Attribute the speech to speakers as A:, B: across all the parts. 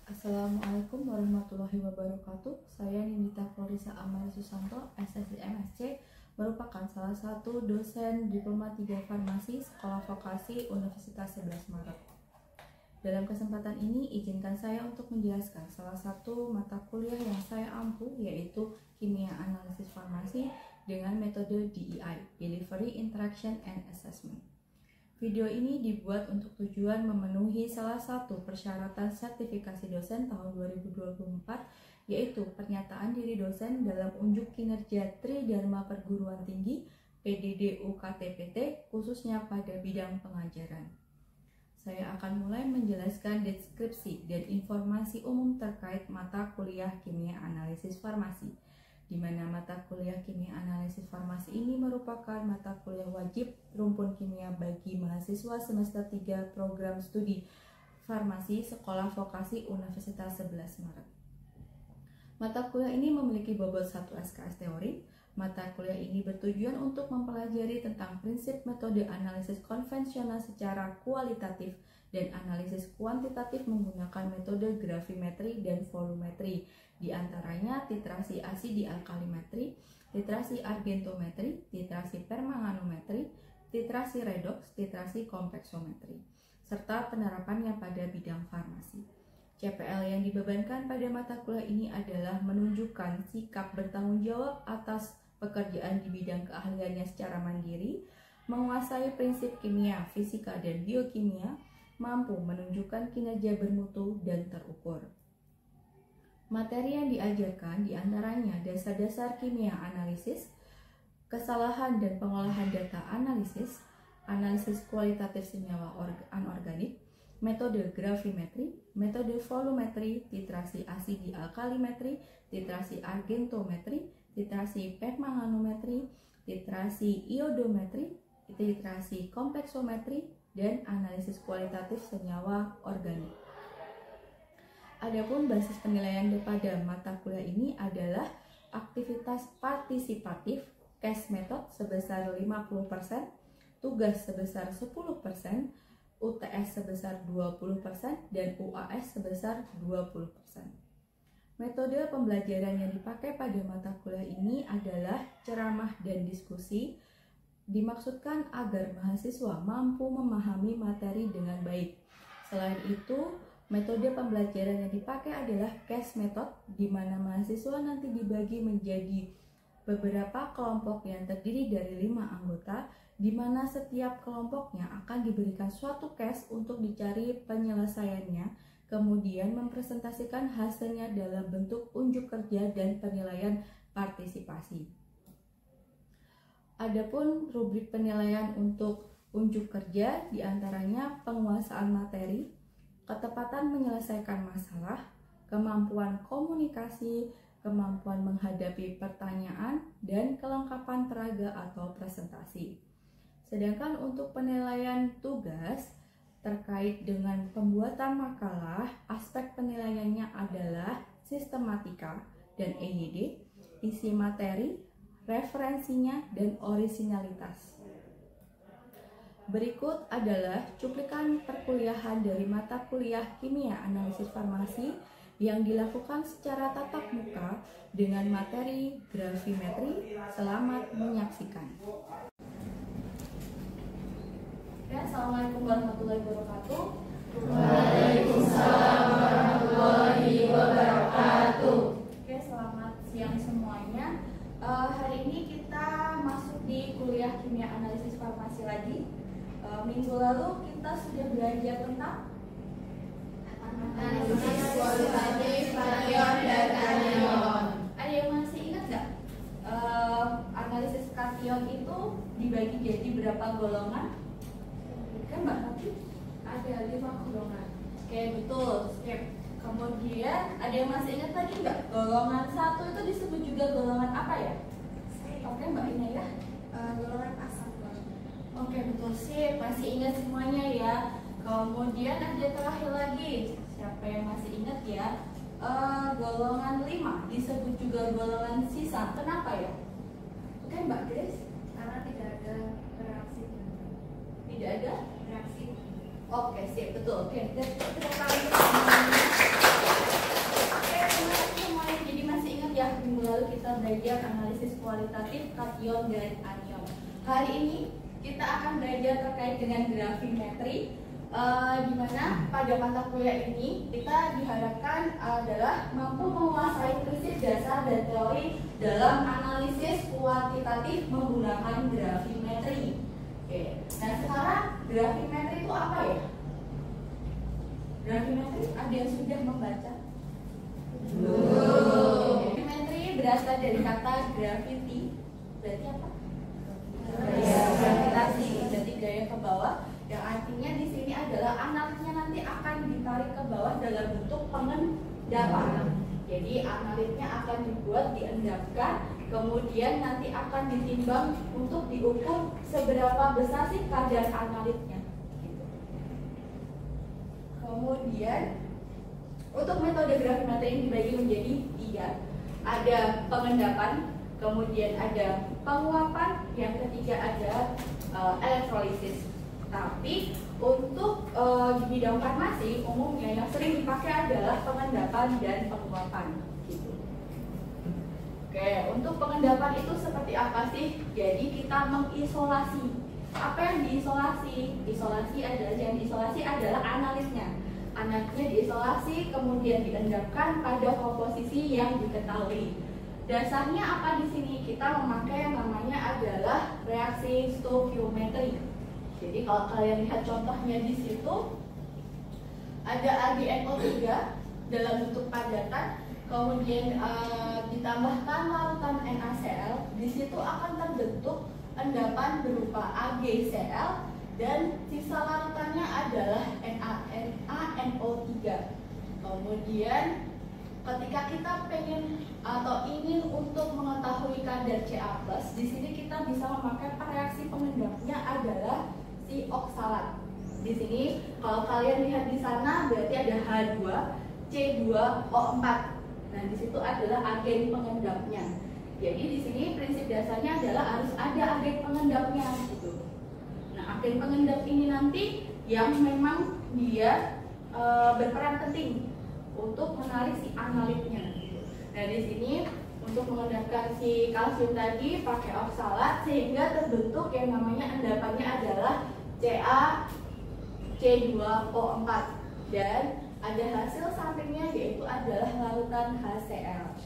A: Assalamualaikum warahmatullahi wabarakatuh. Saya Nindita Florisa Amari Susanto, SSI MSc, merupakan salah satu dosen Diploma 3 Farmasi Sekolah Vokasi Universitas 11 Maret. Dalam kesempatan ini, izinkan saya untuk menjelaskan salah satu mata kuliah yang saya ampu, yaitu Kimia Analisis Farmasi dengan metode DEI, Delivery, Interaction, and Assessment. Video ini dibuat untuk tujuan memenuhi salah satu persyaratan sertifikasi dosen tahun 2024, yaitu pernyataan diri dosen dalam unjuk kinerja Tridharma Perguruan Tinggi PDD UKT-PT, khususnya pada bidang pengajaran. Saya akan mulai menjelaskan deskripsi dan informasi umum terkait mata kuliah Kimia Analisis Farmasi, di mana mata kuliah Kimia Analisis Farmasi ini merupakan mata kuliah wajib rumpun kimia bagi mahasiswa semester 3 program studi farmasi Sekolah Vokasi Universitas 11 Maret. Mata kuliah ini memiliki bobot 1 SKS teori. Mata kuliah ini bertujuan untuk mempelajari tentang prinsip metode analisis konvensional secara kualitatif dan analisis kuantitatif menggunakan metode gravimetri dan volumetri, di antaranya titrasi asidi alkalimetri, titrasi argentometri, titrasi permanganometri, titrasi redoks, titrasi kompleksometri, serta penerapannya pada bidang farmasi. CPL yang dibebankan pada mata kuliah ini adalah menunjukkan sikap bertanggung jawab atas pekerjaan di bidang keahliannya secara mandiri, menguasai prinsip kimia, fisika, dan biokimia, mampu menunjukkan kinerja bermutu dan terukur. Materi yang diajarkan diantaranya dasar-dasar kimia analisis, kesalahan dan pengolahan data analisis, analisis kualitatif senyawa anorganik, metode gravimetri, metode volumetri, titrasi asidi alkalimetri, titrasi argentometri, titrasi permanganometri, titrasi iodometri, titrasi kompleksometri, dan analisis kualitatif senyawa organik. Adapun basis penilaian pada mata kuliah ini adalah aktivitas partisipatif, case method sebesar 50%, tugas sebesar 10%, UTS sebesar 20%, dan UAS sebesar 20%. Metode pembelajaran yang dipakai pada mata kuliah ini adalah ceramah dan diskusi, dimaksudkan agar mahasiswa mampu memahami materi dengan baik. Selain itu, metode pembelajaran yang dipakai adalah case method, di mana mahasiswa nanti dibagi menjadi beberapa kelompok yang terdiri dari 5 anggota, di mana setiap kelompoknya akan diberikan suatu case untuk dicari penyelesaiannya, kemudian mempresentasikan hasilnya dalam bentuk unjuk kerja dan penilaian partisipasi. Adapun rubrik penilaian untuk unjuk kerja diantaranya penguasaan materi, ketepatan menyelesaikan masalah, kemampuan komunikasi, kemampuan menghadapi pertanyaan, dan kelengkapan peraga atau presentasi. Sedangkan untuk penilaian tugas terkait dengan pembuatan makalah, aspek penilaiannya adalah sistematika dan EYD, isi materi, referensinya, dan orisinalitas. Berikut adalah cuplikan perkuliahan dari mata kuliah Kimia Analisis Farmasi yang dilakukan secara tatap muka dengan materi gravimetri. Selamat menyaksikan. Assalamualaikum warahmatullahi wabarakatuh.
B: Waalaikumsalam warahmatullahi wabarakatuh.
A: Oke, selamat siang semuanya. Hari ini kita masuk di kuliah Kimia Analisis Farmasi lagi. Minggu lalu kita sudah belajar tentang
B: analisis kualitatif kation dan anion.
A: Ada yang masih ingat nggak? Analisis kation itu dibagi jadi berapa golongan? Kan Mbak Tati? Ada 5 golongan. Oke, betul. Skip. Kemudian ada yang masih ingat lagi nggak? Golongan 1 itu disebut juga golongan apa ya? Oke Mbak Ina ya? Golongan asam. Oke, betul, sip. Masih ingat semuanya ya. Kemudian ada terakhir lagi. Siapa yang masih ingat ya? Golongan 5 disebut juga golongan sisa. Kenapa ya? Oke Mbak Grace?
B: Karena tidak ada reaksi.
A: Tidak ada
B: reaksi.
A: Oke, sip, betul. Oke, tepuk tangan. kualitatif kation dan anion. Hari ini kita akan belajar terkait dengan gravimetri, di mana pada mata kuliah ini kita diharapkan adalah mampu menguasai prinsip dasar dan teori dalam analisis kuantitatif menggunakan gravimetri. Oke, nah sekarang gravimetri itu apa ya? Gravimetri ada yang sudah membaca? Gravimetri berasal dari kata gravity, berarti apa? Gravitasi, jadi gaya ke bawah. Yang artinya di sini adalah analitnya nanti akan ditarik ke bawah dalam bentuk pengendapan. Jadi analitnya akan dibuat diendapkan, kemudian nanti akan ditimbang untuk diukur seberapa besar sih kadar analitnya. Gitu. Kemudian untuk metode gravimetri ini dibagi menjadi 3. Ada pengendapan, kemudian ada penguapan, yang ketiga ada elektrolisis. Tapi untuk di bidang farmasi umumnya yang sering dipakai adalah pengendapan dan penguapan gitu. Oke, untuk pengendapan itu seperti apa sih? Jadi kita mengisolasi. Apa yang diisolasi? Yang diisolasi adalah analisnya. Analisnya diisolasi kemudian diendapkan pada komposisi yang diketahui. Dasarnya apa di sini? Kita memakai yang namanya adalah reaksi stoikiometri. Jadi kalau kalian lihat contohnya di situ ada AgNO3 dalam bentuk padatan, kemudian ditambahkan larutan NaCl, di situ akan terbentuk endapan berupa AgCl dan sisa larutannya adalah NaNO3. Kemudian ketika kita pengen atau ingin untuk mengetahui kadar Ca+, di sini kita bisa memakai reaksi pengendapnya adalah si oksalat. Di sini kalau kalian lihat di sana berarti ada H2, C2O4. Nah, di situ adalah agen pengendapnya. Jadi di sini prinsip dasarnya adalah harus ada agen pengendapnya gitu. Nah, agen pengendap ini nanti yang memang dia berperan penting untuk menarik si analitnya. Nah, di sini untuk mengendapkan si kalsium tadi pakai oksalat sehingga terbentuk yang namanya endapannya adalah Ca C2O4 dan ada hasil sampingnya yaitu adalah larutan HCl.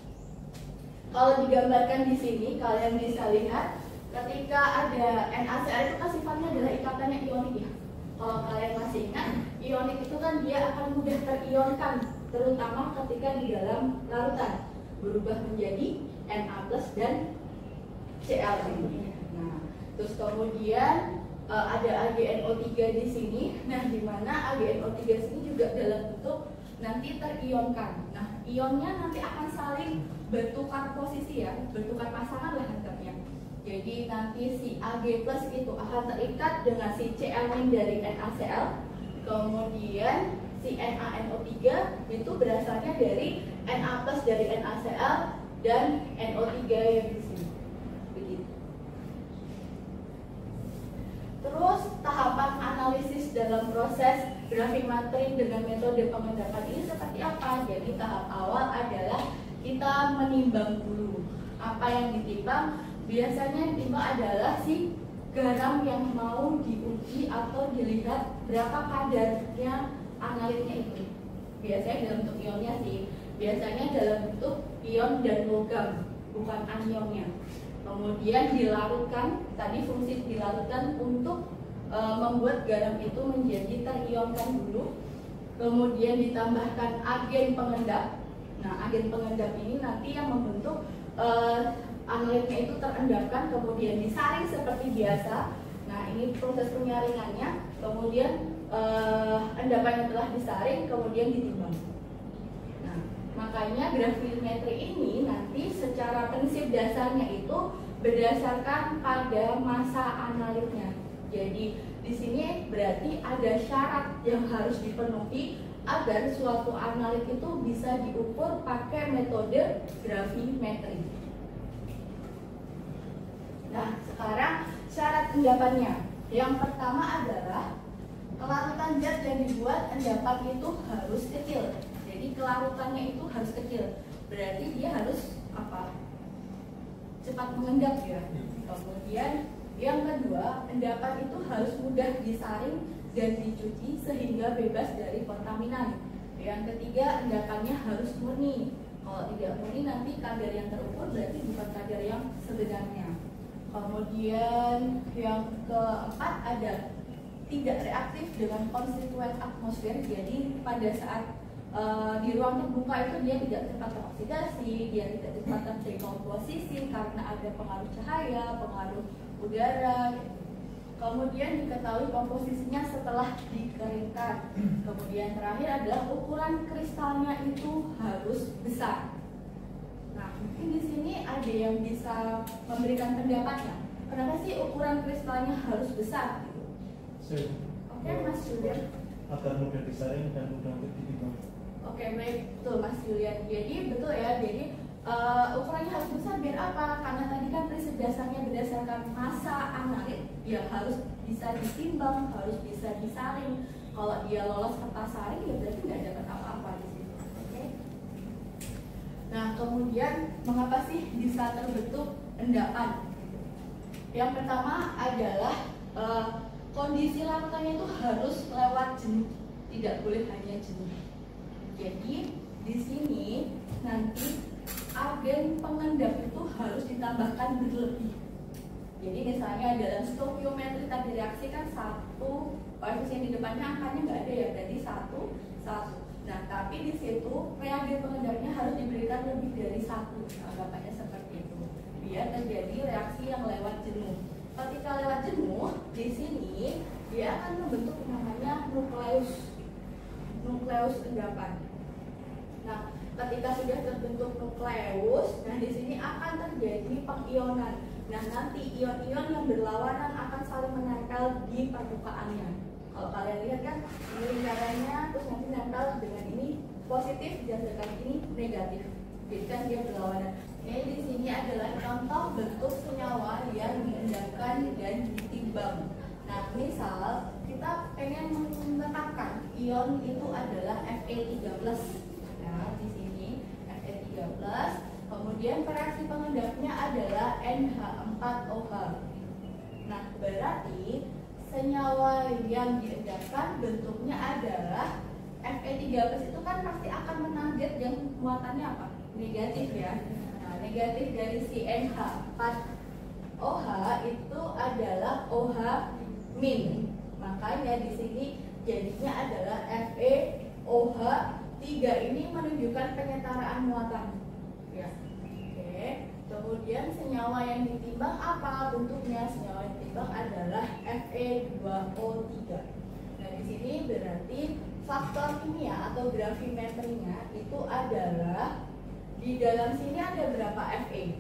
A: Kalau digambarkan di sini kalian bisa lihat ketika ada NaCl itu kan sifatnya adalah ikatannya ionik ya. Kalau kalian masih ingat, ionik itu kan dia akan mudah terionkan terutama ketika di dalam larutan berubah menjadi Na+ dan Cl ini. Nah, terus kemudian ada AgNO3 di sini. Nah, di mana AgNO3 sini juga dalam bentuk nanti terionkan. Nah, ionnya nanti akan saling bertukar posisi ya, bertukar pasangan lah anggapnya. Jadi nanti si Ag+ itu akan terikat dengan si Cl- dari NaCl. Kemudian si NaNO3 itu berasalnya dari Na+ dari NaCl dan NO3 yang di sini. Begitu. Terus tahapan analisis dalam proses gravimetri dengan metode pengendapan ini seperti apa? Jadi tahap awal adalah kita menimbang dulu. Apa yang ditimbang? Biasanya yang ditimbang adalah si garam yang mau diuji atau dilihat berapa kadarnya analitnya itu. Biasanya dalam bentuk ionnya sih. Biasanya dalam bentuk ion dan logam, bukan anionnya. Kemudian dilarutkan, tadi fungsi dilarutkan untuk membuat garam itu menjadi terionkan dulu. Kemudian ditambahkan agen pengendap. Nah, agen pengendap ini nanti yang membentuk analitnya itu terendapkan, kemudian disaring seperti biasa. Nah, ini proses penyaringannya. Kemudian endapan yang telah disaring kemudian ditimbang. Nah, makanya gravimetri ini nanti secara prinsip dasarnya itu berdasarkan pada masa analitnya. Jadi di sini berarti ada syarat yang harus dipenuhi agar suatu analit itu bisa diukur pakai metode gravimetri. Nah, sekarang syarat endapannya. Yang pertama adalah kelarutan zat yang dibuat endapan itu harus kecil. Jadi kelarutannya itu harus kecil. Berarti dia harus apa? bersifat mengendap ya. Kemudian yang kedua, endapan itu harus mudah disaring dan dicuci sehingga bebas dari kontaminan. Yang ketiga, endapannya harus murni. Kalau tidak murni nanti kadar yang terukur berarti bukan kadar yang sebenarnya. Kemudian yang keempat ada tidak reaktif dengan konstituen atmosfer. Jadi pada saat di ruang terbuka itu dia tidak cepat teroksidasi, dia tidak cepat terdekomposisi karena ada pengaruh cahaya, pengaruh udara. Kemudian diketahui komposisinya setelah dikeringkan. Kemudian terakhir adalah ukuran kristalnya itu harus besar. Nah, mungkin di sini ada yang bisa memberikan pendapatnya. Kenapa sih ukuran kristalnya harus besar? Oke, Mas Julian.
C: Agar mudah disaring dan mudah untuk ditimbang.
A: Oke, baik, betul Mas Julian. Jadi betul ya. Jadi ukurannya harus besar biar apa? Karena tadi kan prinsip dasarnya berdasarkan massa analit, ya harus bisa ditimbang, harus bisa disaring. Kalau dia lolos kertas saring, ya berarti nggak dapat apa-apa di situ. Oke. Nah, kemudian mengapa sih bisa terbentuk endapan? Yang pertama adalah kondisi larutannya itu harus lewat jenuh, tidak boleh hanya jenuh. Jadi di sini nanti agen pengendap itu harus ditambahkan berlebih. Jadi misalnya dalam stoikiometri tadi reaksi kan satu, koefisien di depannya angkanya nggak ada ya, berarti satu. Nah tapi di situ reagen pengendapnya harus diberikan lebih dari satu, anggapannya seperti itu, biar terjadi reaksi yang lewat jenuh. Ketika lewat jenuh, di sini dia akan membentuk namanya nukleus endapan. Nah, ketika sudah terbentuk nukleus, nah di sini akan terjadi pengionan. Nah, nanti ion-ion yang berlawanan akan saling menempel di permukaannya. Kalau kalian lihat kan, ini lingkarannya, terus nanti nempel dengan ini positif dan dengan ini negatif. Jadi kan dia berlawanan. Ini di sini adalah contoh bentuk senyawa yang diendapkan dan ditimbang. Nah, misal kita pengen menetapkan ion itu adalah Fe3+. Nah, di sini Fe3+. Kemudian reaksi pengendapnya adalah NH4OH. Nah, berarti senyawa yang diendapkan bentuknya adalah Fe3+ itu kan pasti akan menarget yang muatannya apa? Negatif ya. Nah, negatif dari si NH4OH itu adalah OH min. Makanya di sini jadinya adalah FeOH3 ini menunjukkan penyetaraan muatan. Ya. Oke. Kemudian senyawa yang ditimbang apa bentuknya? Senyawa yang ditimbang adalah Fe2O3. Nah, di sini berarti faktor kimia atau gravimetrinya itu adalah di dalam sini ada berapa Fe?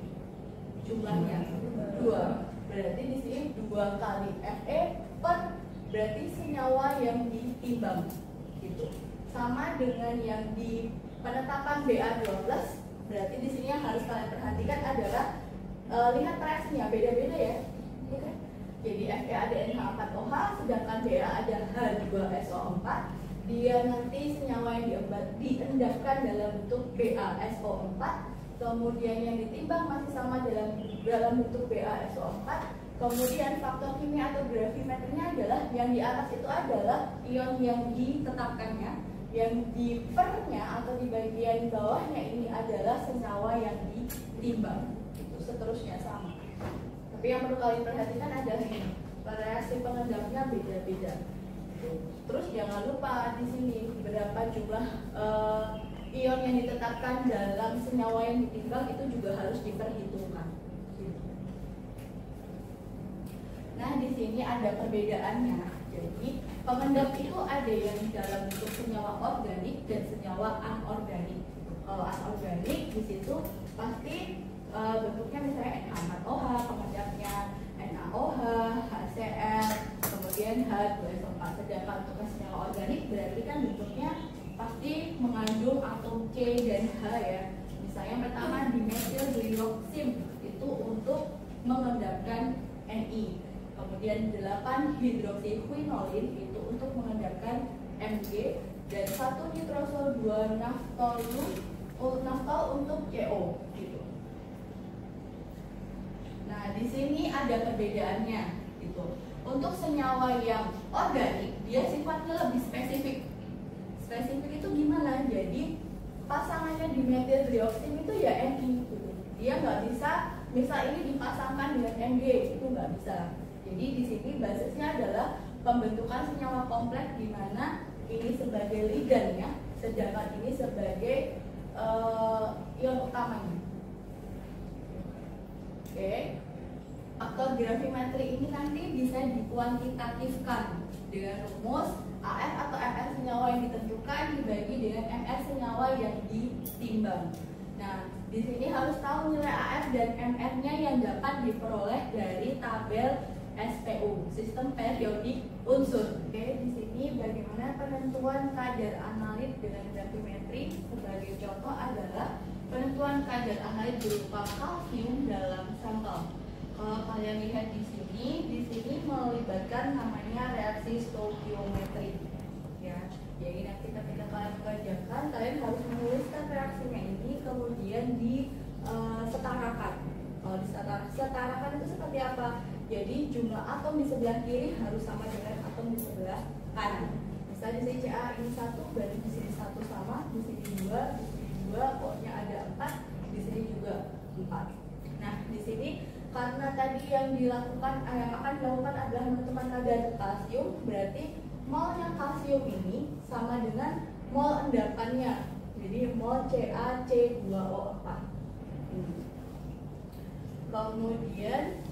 A: Jumlahnya 2. Berarti di sini 2 kali Fe per berarti senyawa yang ditimbang gitu. Sama dengan yang di penetapan Ba12, berarti di sini yang harus kalian perhatikan adalah lihat reaksinya beda-beda ya. Okay. Jadi Fe ada NH4OH, sedangkan Ba ada H2SO4. Dia nanti senyawa yang diendapkan dalam bentuk BaSO4. Kemudian yang ditimbang masih sama dalam bentuk BaSO4. Kemudian faktor kimia atau gravimetrinya adalah yang di atas itu adalah ion yang ditetapkannya, yang di pernya atau di bagian bawahnya ini adalah senyawa yang ditimbang. Itu seterusnya sama. Tapi yang perlu kalian perhatikan adalah ini, reaksi pengendapnya beda-beda. Terus jangan lupa di sini berapa jumlah ion yang ditetapkan dalam senyawa yang ditimbang itu juga harus diperhitungkan. Nah, di sini ada perbedaannya. Jadi, pengendap itu ada yang dalam bentuk senyawa organik dan senyawa anorganik. Kalau anorganik di situ pasti bentuknya misalnya NH4OH, pengendapnya NaOH, HCl, kemudian H2SO4. Sedangkan untuk senyawa organik berarti kan bentuknya pasti mengandung atom C dan H ya. Misalnya pertama dimethyldioxim itu untuk mengendapkan Ni. Kemudian 8 hidroksiquinolin itu untuk mengendapkan Mg, dan 1 nitrosol 2 naftol untuk CO gitu. Nah, di sini ada perbedaannya gitu. Untuk senyawa yang organik, dia sifatnya lebih spesifik. Spesifik itu gimana? Jadi pasangannya di metiltrioksin itu ya Ni gitu. Dia nggak bisa misal ini dipasangkan dengan Mg, itu nggak bisa. Jadi di sini basisnya adalah pembentukan senyawa kompleks di mana ini sebagai ligannya, sedangkan ini sebagai ion utamanya. Oke. Faktor gravimetri ini nanti bisa dikuantitatifkan dengan rumus AF atau FR senyawa yang ditentukan dibagi dengan MR senyawa yang ditimbang. Nah, di sini harus tahu nilai AF dan MR-nya yang dapat diperoleh dari tabel SPU, sistem periodik unsur. Oke, di sini bagaimana penentuan kadar analit dengan gravimetri? Sebagai contoh adalah penentuan kadar analit berupa kalsium dalam sampel. Kalau kalian lihat di sini melibatkan namanya reaksi stoikiometri. Ya, jadi nanti ketika kalian kerjakan, kalian harus menuliskan reaksinya ini, kemudian disetarakan. Kalau disetarakan itu seperti apa? Jadi jumlah atom di sebelah kiri harus sama dengan atom di sebelah kanan. Misalnya di sini Ca ini 1, berarti di sini 1 sama, di sini 2, di sini 2, pokoknya ada 4, di sini juga 4. Nah, di sini karena tadi yang akan dilakukan adalah menentukan kadar kalsium, berarti molnya kalsium ini sama dengan mol endapannya. Jadi mol CaC2O4. Kemudian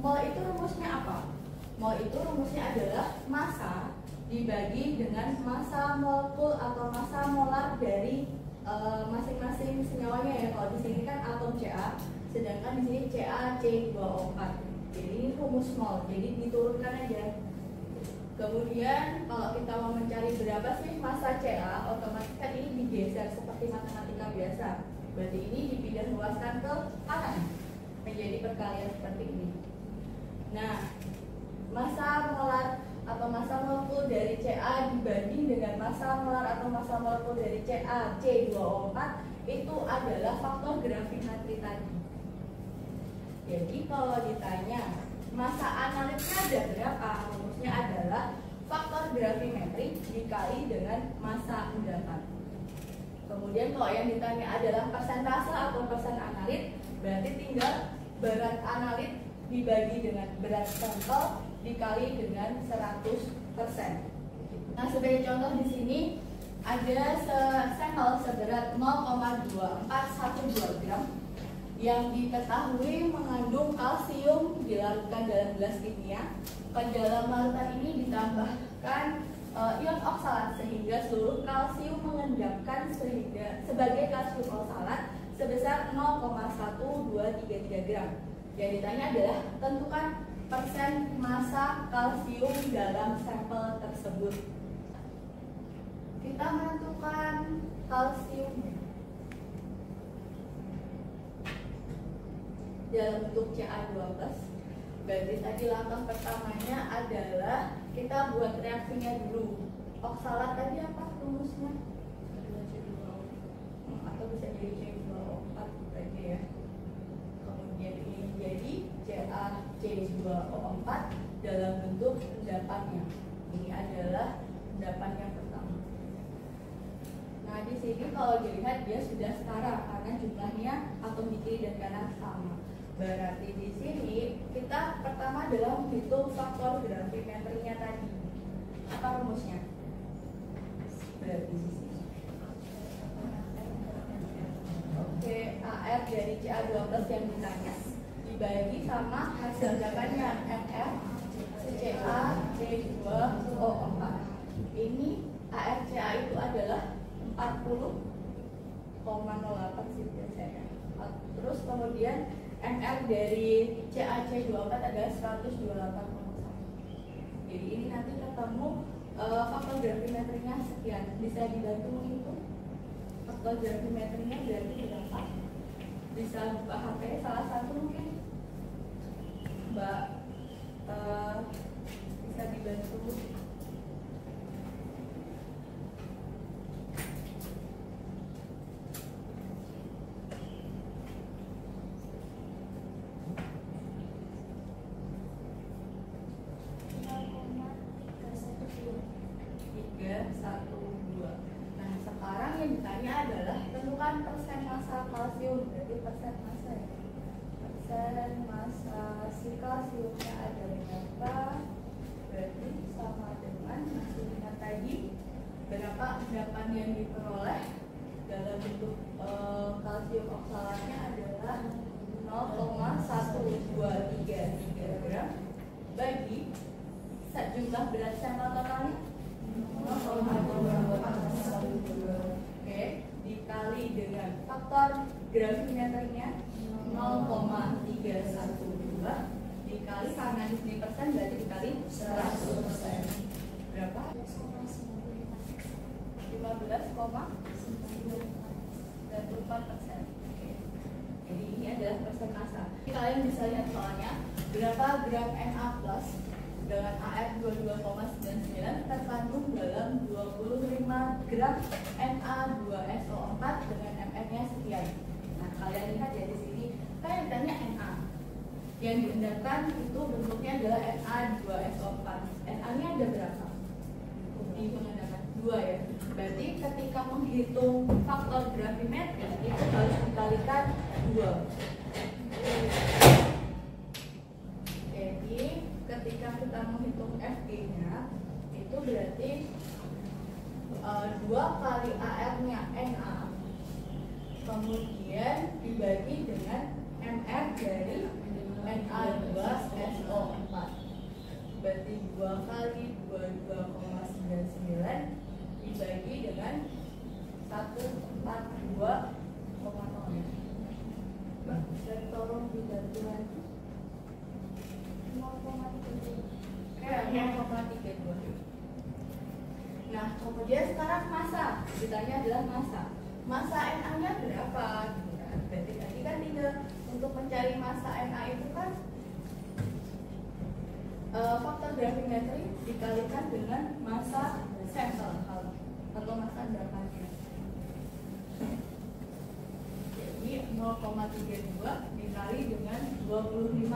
A: mol itu rumusnya apa? Mol itu rumusnya adalah massa dibagi dengan massa molekul atau massa molar dari masing-masing senyawanya ya. Kalau di sini kan atom Ca, sedangkan di sini CaC2O4. Jadi ini rumus mol, jadi diturunkan aja. Kemudian kalau kita mau mencari berapa sih massa Ca, otomatis kan ini digeser seperti matematika biasa. Berarti ini dipindah luaskan ke kanan menjadi perkalian seperti ini. Nah, massa molar atau massa molekul dari Ca dibanding dengan massa molar atau massa molekul dari CaC2O4 itu adalah faktor gravimetri tadi. Jadi kalau ditanya massa analitnya ada berapa, rumusnya adalah faktor gravimetri dikali dengan massa endapan. Kemudian kalau yang ditanya adalah persentase atau persen analit, berarti tinggal berat analit dibagi dengan berat sampel dikali dengan 100%. Nah, sebagai contoh di sini ada sampel seberat 0,2412 gram yang diketahui mengandung kalsium dilarutkan dalam gelas kimia. Ke dalam larutan ini ditambahkan ion oksalat sehingga seluruh kalsium mengendapkan sebagai kalsium oksalat sebesar 0,1233 gram. Yang ditanya adalah tentukan persen massa kalsium dalam sampel tersebut. Kita menentukan kalsium dalam bentuk Ca12. Berarti tadi langkah pertamanya adalah kita buat reaksinya dulu. Oksalat tadi apa rumusnya? Atau bisa jadi C2O4 aja ya. Kemudian ini jadi CaC2O4 dalam bentuk endapannya. Ini adalah endapan yang pertama. Nah, di sini kalau dilihat dia sudah setara karena jumlahnya atom di kiri dan kanan sama. Berarti di sini kita pertama adalah menghitung faktor gravimetrinya tadi. Apa rumusnya? Berarti di sini. Oke, AF dari Ca12 yang ditanya dibagi sama hasil endapannya MF CaC2O4. Ini AFCA itu adalah 40,08 sih biasanya. Terus kemudian MR dari CaC24 adalah 128,1. Jadi ini nanti ketemu faktor gravimetrinya sekian. Bisa dibantu menghitung faktor gravimetrinya berarti berapa? Bisa buka HP salah satu mungkin Mbak bisa dibantu. persen massa ya. Persen massa si kalsiumnya ada berapa? Berarti sama dengan masih ingat tadi berapa endapan yang diperoleh dalam bentuk kalsium oksalatnya adalah 0,1233 gram bagi jumlah berat sampel totalnya 0,212. Oke, dikali dengan faktor gravimeternya 0,312 dikali karena di sini persen berarti dikali 100%. Berapa? 15,94%. Jadi ini adalah persen massa. Kalian bisa lihat soalnya berapa gram Na plus dengan AR 22,99 terkandung dalam 25 gram Na2SO4 dengan MR-nya sekian. Nah, kalian lihat ya di sini kan ditanya Na. Yang diendapkan itu bentuknya adalah Na2SO4. Na-nya ada berapa? Di pengendapan 2 ya. Berarti ketika menghitung faktor gravimetri itu harus dikalikan 2. Jadi ketika kita menghitung Fg-nya itu berarti 2 kali AR-nya Na kemudian dibagi dengan MR dari Na2SO4 berarti 2 kali 22,99 dibagi dengan 142,0 ya. Dan tolong dibantu lagi 0,32. Nah, kemudian sekarang massa. Ditanya adalah massa. Massa Na-nya berapa? Berarti tadi kan tinggal untuk mencari massa Na itu kan faktor gravimetri dikalikan dengan massa sampel atau massa endapannya. Jadi 0,32 dikali dengan 25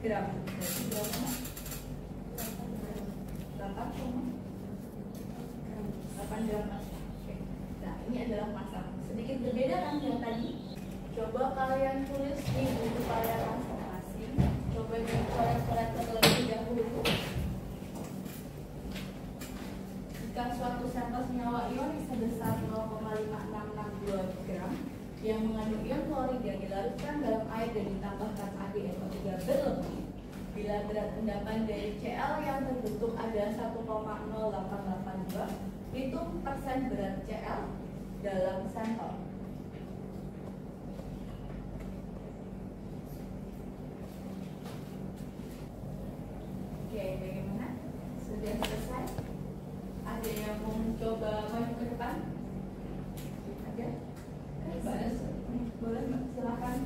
A: gram. Berarti berapa? 8 gram massa. Oke. Nah, ini adalah massa. Sedikit berbeda kan yang tadi. Coba kalian tulis di buku kalian masing-masing. Coba dicoret-coret terlebih dahulu. Jika suatu sampel senyawa ion sebesar 0,5662 gram yang mengandung ion klorida dilarutkan dalam air dan ditambahkan AgNO3 berlebih, bila berat endapan dari Cl yang terbentuk ada 1,0882, hitung persen berat Cl dalam sampel. Oke, bagaimana? Sudah selesai? Ada yang mau mencoba maju ke depan? Ada? Boleh, Mbak, silakan.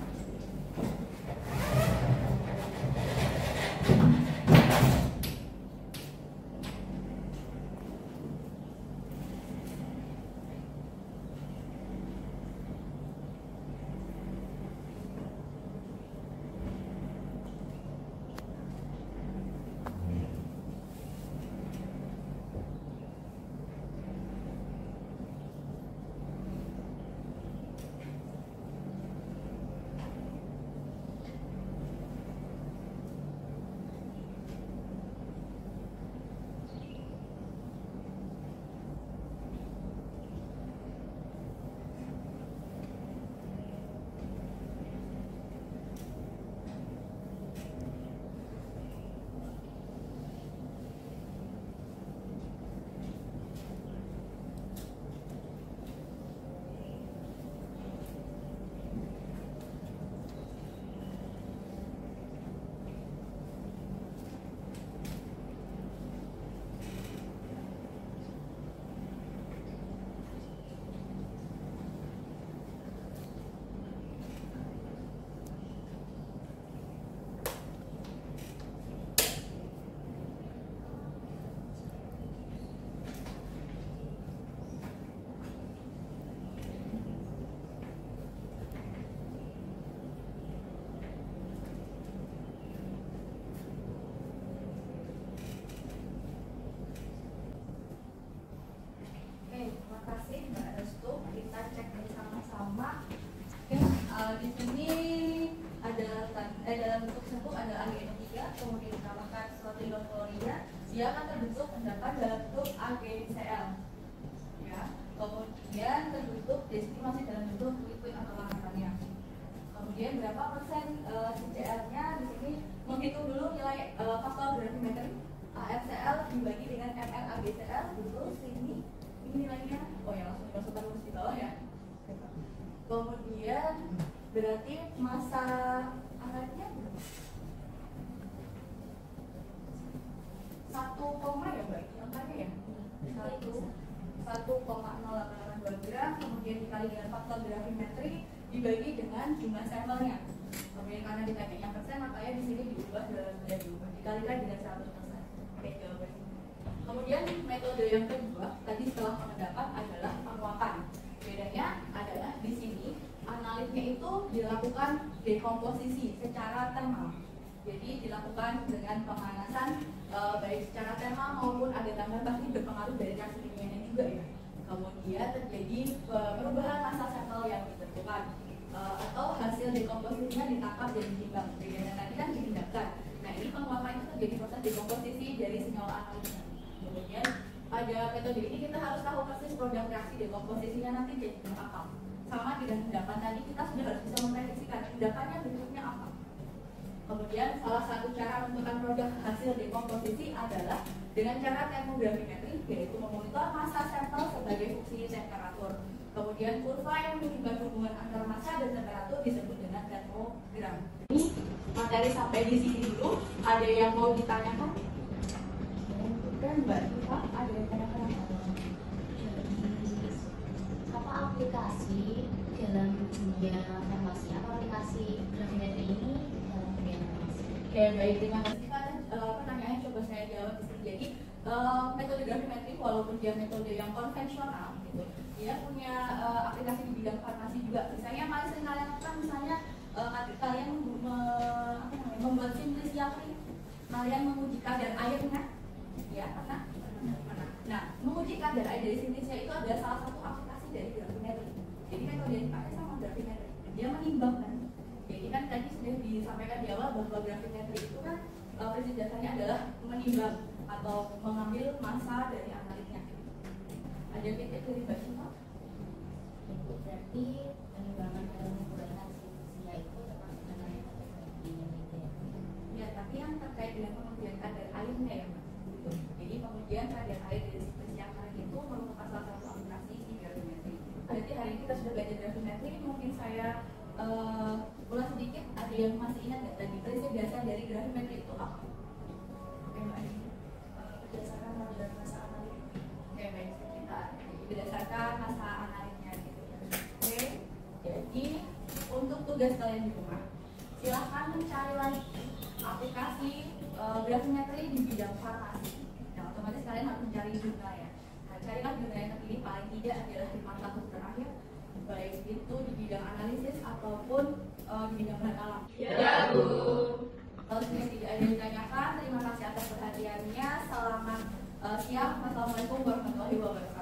A: ada AgNO3, kemudian ditambahkan suatu ion klorida, dia akan terbentuk endapan dalam bentuk AgCl. Ya, kemudian terbentuk di sini masih dalam bentuk liquid atau larutannya. Kemudian berapa persen CCl-nya di sini menghitung dulu nilai faktor gravimetri AFCl dibagi dengan MnAgCl, betul sini ini nilainya. Oh ya, langsung dimasukkan terus di bawah ya. Kemudian berarti masa analitnya 1, ya Mbak, angkanya ya 1,0882 gram, kemudian dikali dengan faktor gravimetri dibagi dengan jumlah sampelnya. Kemudian karena ditanyanya persen, makanya di sini diubah dikalikan dengan 100%. Oke, jawabannya. Kemudian metode yang kedua tadi setelah pengendapan adalah penguapan. Bedanya adalah di sini analitnya itu dilakukan dekomposisi secara termal. Jadi dilakukan dengan pemanasan baik secara termal maupun ada tambahan, pasti berpengaruh dari reaksi kimianya juga ya. Kemudian terjadi perubahan massa sampel yang ditentukan atau hasil dekomposisinya ditangkap dan ditimbang. Bedanya tadi kan dipindahkan. Nah ini penguapan itu terjadi proses dekomposisi dari senyawa analitnya. Kemudian pada metode ini kita harus tahu persis produk reaksi dekomposisinya nanti jadi apa. Sama dengan endapan tadi kita sudah harus bisa memprediksikan endapannya bentuknya apa. Kemudian salah satu cara menentukan produk hasil dekomposisi adalah dengan cara termogravimetri, yaitu memonitor massa sampel sebagai fungsi temperatur. Kemudian kurva yang menunjukkan hubungan antara massa dan temperatur disebut dengan termogram. Ini materi sampai di sini dulu. Ada yang mau ditanyakan? Kan Mbak Iva, ada yang tanyakan apa?
D: Apa aplikasi dalam dunia farmasi? Apa aplikasi gravimetri ini dalam dunia farmasi?
A: Oke, baik, terima kasih. Pertanyaannya coba saya jawab di sini. Jadi metode gravimetri walaupun dia metode yang konvensional gitu, dia punya aplikasi di bidang farmasi juga. Misalnya paling sering kalian lakukan misalnya kalian membuat simplisia krim, kalian menguji kadar airnya, ya karena nah menguji kadar air dari simplisia itu adalah salah satu aplikasi dari gravimetri. Jadi metode yang dipakai sama gravimetri, dia menimbang kan. Jadi kan tadi sudah disampaikan di awal bahwa gravimetri itu kan prinsip dasarnya adalah menimbang atau mengambil massa dari analitnya. Ada titik dari Mbak Sima?
D: Berarti penimbangan dalam menggunakan simplisia itu termasuk dengan gravimetri.
A: Ya, tapi yang terkait dengan pengujian kadar airnya ya Mbak. Jadi pengujian kadar air dari simplisia kemarin itu merupakan salah satu aplikasi di gravimetri. Berarti hari ini kita sudah belajar gravimetri, mungkin saya ulas sedikit. Ada yang masih ingat nggak tadi prinsip dasar dari gravimetri itu apa? Oke Mbak Ani.
B: Berdasarkan model massa analitik.
A: Oke baik, kita berdasarkan massa analitnya gitu. Oke, jadi untuk tugas kalian di rumah, silahkan mencari lagi aplikasi gravimetri di bidang farmasi. Nah otomatis kalian harus mencari jurnal ya. Nah carilah jurnal yang terpilih paling tidak adalah 5 tahun terakhir, baik itu di bidang analisis ataupun di bidang bahan alam.
B: Ya Bu.
A: Kalau sudah tidak ada yang ditanyakan, terima kasih atas perhatiannya. Selamat siang. Wassalamualaikum warahmatullahi wabarakatuh.